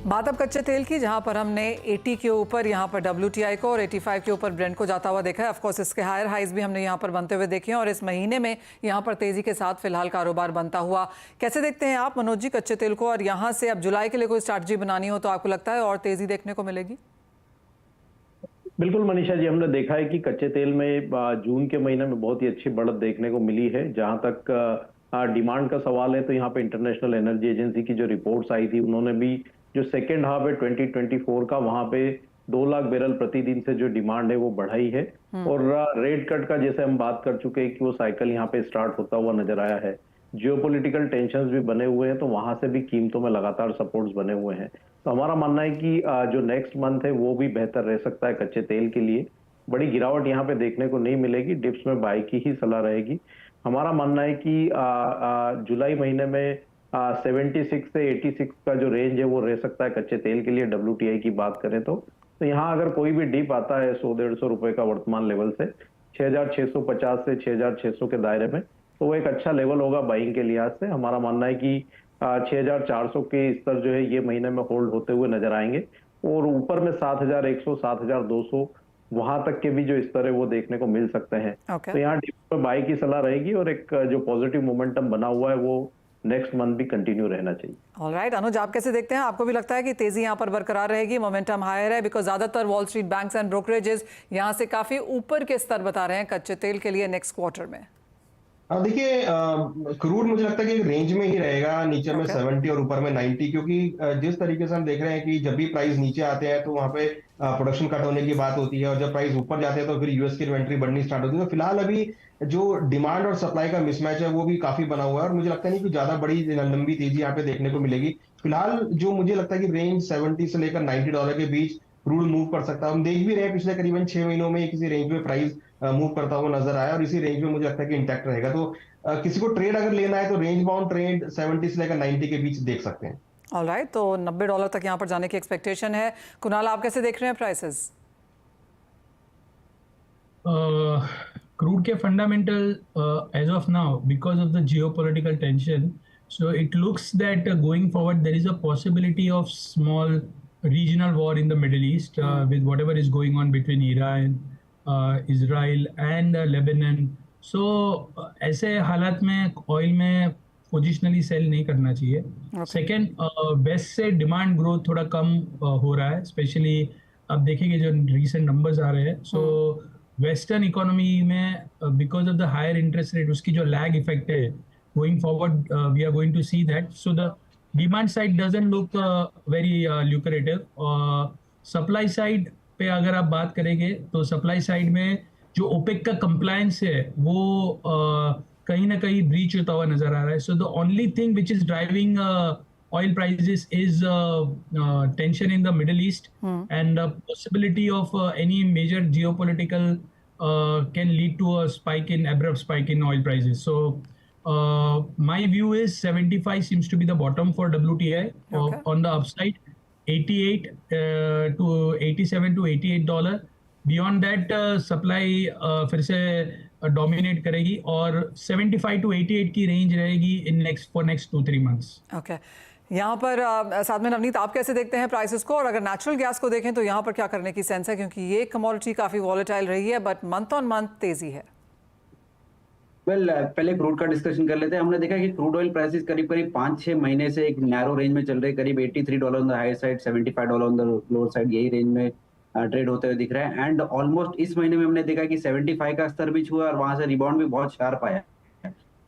बात अब कच्चे तेल की, जहां पर हमने 80 के ऊपर यहाँ पर WTI को और 85 के ऊपर ब्रेंट को जाता हुआ देखा है। ऑफकोर्स इसके हायर हाइज भी हमने यहाँ पर बनते हुए देखे हैं और इस महीने में यहाँ पर तेजी के साथ फिलहाल कारोबार बनता हुआ। कैसे देखते हैं आप मनोज जी कच्चे तेल को, और यहाँ से अब जुलाई के लिए कोई स्ट्रैटेजी बनानी हो तो आपको लगता है और तेजी देखने को मिलेगी? बिल्कुल मनीषा जी, हमने देखा है कि कच्चे तेल में जून के महीने में बहुत ही अच्छी बढ़त देखने को मिली है। जहां तक डिमांड का सवाल है तो यहाँ पे इंटरनेशनल एनर्जी एजेंसी की जो रिपोर्ट्स आई थी, उन्होंने भी जो सेकेंड हाफ है 2024 का, वहां पे 2 लाख बैरल प्रतिदिन से जो डिमांड है वो बढ़ाई है। और रेट कट का जैसे हम बात कर चुके हैं कि वो साइकिल यहाँ पे स्टार्ट होता हुआ नजर आया है। जियोपॉलिटिकल टेंशंस भी बने हुए हैं, तो वहां से भी कीमतों में लगातार सपोर्ट्स बने हुए हैं। तो हमारा मानना है कि जो नेक्स्ट मंथ है वो भी बेहतर रह सकता है कच्चे तेल के लिए। बड़ी गिरावट यहाँ पे देखने को नहीं मिलेगी, डिप्स में बाई की ही सलाह रहेगी। हमारा मानना है कि जुलाई महीने में 76 से 86 का जो रेंज है वो रह सकता है कच्चे तेल के लिए। WTI की बात करें तो यहाँ अगर कोई भी डिप आता है 100-150 रुपए का वर्तमान लेवल से 6650 से 6600 के दायरे में, तो वो एक अच्छा लेवल होगा बाइंग के लिहाज से। हमारा मानना है कि 6400 के स्तर जो है ये महीने में होल्ड होते हुए नजर आएंगे, और ऊपर में 7100 7200 वहां तक के भी जो स्तर है वो देखने को मिल सकते हैं। तो यहाँ डिप पे बाई की सलाह रहेगी, और एक जो पॉजिटिव मोमेंटम बना हुआ है वो नेक्स्ट मंथ भी कंटिन्यू रहना चाहिए। ऑलराइट अनुज, आप कैसे देखते हैं? आपको भी लगता है कि तेजी यहाँ पर बरकरार रहेगी, मोमेंटम हायर है? बिकॉज ज्यादातर wall street banks and brokerages यहाँ से काफी ऊपर के स्तर बता रहे हैं कच्चे तेल के लिए नेक्स्ट क्वार्टर में। देखिए, क्रूड मुझे लगता है कि रेंज में ही रहेगा, नीचे में 70 और ऊपर में 90, क्योंकि जिस तरीके से हम देख रहे हैं कि जब भी प्राइस नीचे आते हैं तो वहां पे प्रोडक्शन कट होने की बात होती है, और जब प्राइस ऊपर जाते हैं तो फिर यूएस की इन्वेंट्री बढ़नी स्टार्ट होती है। तो फिलहाल अभी जो डिमांड और सप्लाई का मिसमैच है वो भी काफी बना हुआ है, और मुझे लगता नहीं कि ज्यादा बड़ी लंबी तेजी यहाँ पे देखने को मिलेगी। फिलहाल जो मुझे लगता है कि रेंज 70 से लेकर $90 के बीच क्रूड मूव कर सकता है। हम देख भी रहे हैं पिछले करीबन 6 महीनों में किसी रेंज में प्राइस मूव करता हुआ नजर आया, और इसी रेंज में मुझे लगता है कि इंटैक्ट रहेगा। तो किसी को ट्रेड अगर लेना है तो रेंज बाउंड ट्रेड 70 से लेकर 90 के बीच देख सकते हैं। ऑलराइट, तो $90 तक यहाँ पर जाने की एक्सपेक्टेशन है। कुणाल, आप कैसे देख रहे हैं प्राइसेस? क्रूड के fundamental as of now, because of the geopolitical tension, so it looks that going forward there is a possibility of small regional war in the Middle East with whatever is going on between Iran, Israel and Lebanon. So ऐसे हालात में oil में positionally cell नहीं करना चाहिए। Second, waste से demand growth थोड़ा कम हो रहा है, स्पेशली अब देखेंगे जो रीसेंट नंबर्स आ रहे हैं। सो वेस्टर्न इकोनॉमी में because of the higher interest rate उसकी जो लैग इफेक्ट है, going forward we are going to see that. So the demand side doesn't look very lucrative. Supply side पे अगर आप बात करेंगे तो सप्लाई साइड में जो ओपेक का कंप्लायंस है वो कहीं ना कहीं ब्रीच होता हुआ नजर आ रहा है। So the only thing which is driving oil prices is tension in the Middle East, and possibility of any major geopolitical can lead to a spike in abrupt spike in oil prices. So my view is 75 seems to be the bottom for WTI. On the upside 88 to 87 to $88. Beyond that supply फिर से dominate करेगी, और 75 to 88 की range रहेगी in next 2-3 months. Okay, यहाँ पर साथ में नवनीत, आप कैसे देखते हैं प्राइसेस को? और अगर नेचुरल गैस को देखें तो यहाँ पर क्या करने की सेंस है, क्योंकि ये कमोडिटी काफी वॉलेटाइल रही है बट मंथ ऑन मंथ तेजी है। पहले क्रूड का डिस्कशन कर लेते हैं। हमने देखा कि क्रूड ऑयल प्राइसेस करीब 5-6 महीने से एक नैरो रेंज में चल रहे, करीब $83 on the high side, $75 on the lower side, यही रेंज में ट्रेड होते हुए दिख रहा है। एंड ऑलमोस्ट इस महीने में हमने देखा कि 75 का स्तर भी छुआ, और वहां से रिबाउंड भी बहुत शार्प आया।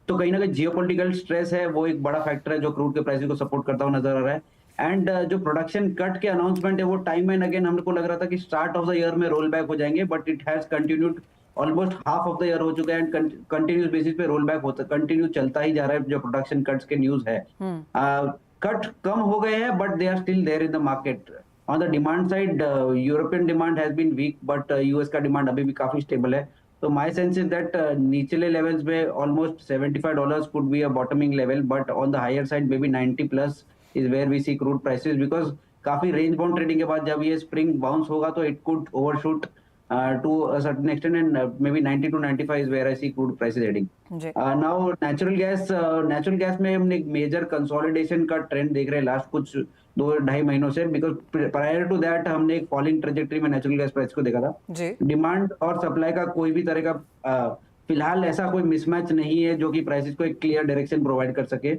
तो कहीं ना कहीं जियोपॉलिटिकल स्ट्रेस है, वो एक बड़ा फैक्टर है जो क्रूड के प्राइस को सपोर्ट करता हुआ नजर आ रहा है। एंड जो प्रोडक्शन कट के अनाउंसमेंट है वो टाइम एंड अगेन हमको लग रहा था कि स्टार्ट ऑफ द ईयर में रोल बैक हो जाएंगे, but it has continued, almost half of the year हो चुका है, एंड कंटिन्यूस बेसिस पे रोल बैक होता, कंटिन्यू चलता ही जा रहा है। जो प्रोडक्शन कट्स के न्यूज है, कट कम हो गए हैं but they are still there in the market. On the demand side, European demand has been weak, but US का डिमांड अभी भी काफी स्टेबल है। तो माय सेंस इज दैट निचले लेवल्स में almost $75 could be a bottoming level, but on the higher side may be 90+ is where we see crude prices, because काफी range bound trading के बाद जब ये स्प्रिंग बाउंस होगा तो it could overshoot to a certain extent, and maybe 90 to 95 is where I see crude prices heading. जी Now natural gas में हमने एक मेजर कंसोलिडेशन का ट्रेंड देख रहे हैं लास्ट कुछ 2-2.5 महीनों से, बिकॉज प्रायर टू दैट हमने एक फॉलिंग ट्रेजेक्टरी में नेचुरल गैस प्राइस को देखा था। जी डिमांड और सप्लाई का कोई भी तरह का फिलहाल ऐसा कोई मिसमैच नहीं है जो कि प्राइसेस को एक क्लियर डायरेक्शन प्रोवाइड कर सके।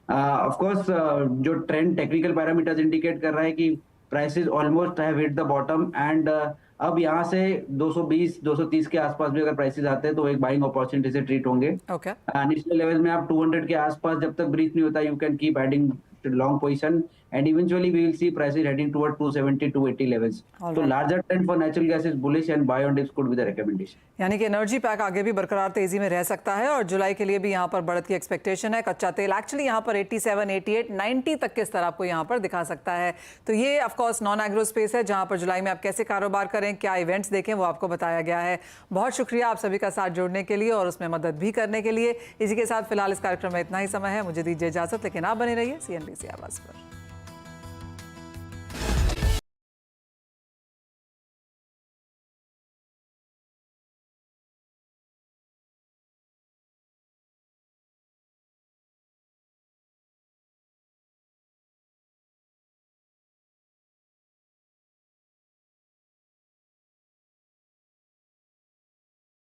ऑफ कोर्स जो ट्रेंड टेक्निकल पैरामीटर्स इंडिकेट कर रहा है कि prices almost have hit the bottom, and अब यहाँ से 220-230 के आसपास भी अगर प्राइसेस आते हैं तो एक बाइंग अपॉर्चुनिटी से ट्रीट होंगे। ओके इनिशियल लेवल में आप 200 के आसपास जब तक ब्रीच नहीं होता, you can keep adding long position, and eventually we will see prices heading toward 270-280 levels. All So right. larger trend for natural gas is bullish, and buy on dips could be the recommendation. यानी कि energy pack आगे भी बरकरार तेजी में रह सकता है और जुलाई के लिए भी यहाँ पर बढ़त की एक्सपेक्टेशन है। कच्चा तेल एक्चुअली यहाँ पर 87, 88, 90 तक के स्तर आपको यहाँ पर दिखा सकता है। तो ये of course non agro space है जहाँ पर जुलाई में आप कैसे कारोबार करें, क्या इवेंट्स देखें, वो आपको बताया गया है। बहुत शुक्रिया आप सभी का साथ जोड़ने के लिए और उसमें मदद भी करने के लिए। इसी के साथ फिलहाल इस कार्यक्रम में इतना ही समय है, मुझे दीजिए इजाजत, लेकिन आप बने रहिए CNBC आवाज़ पर।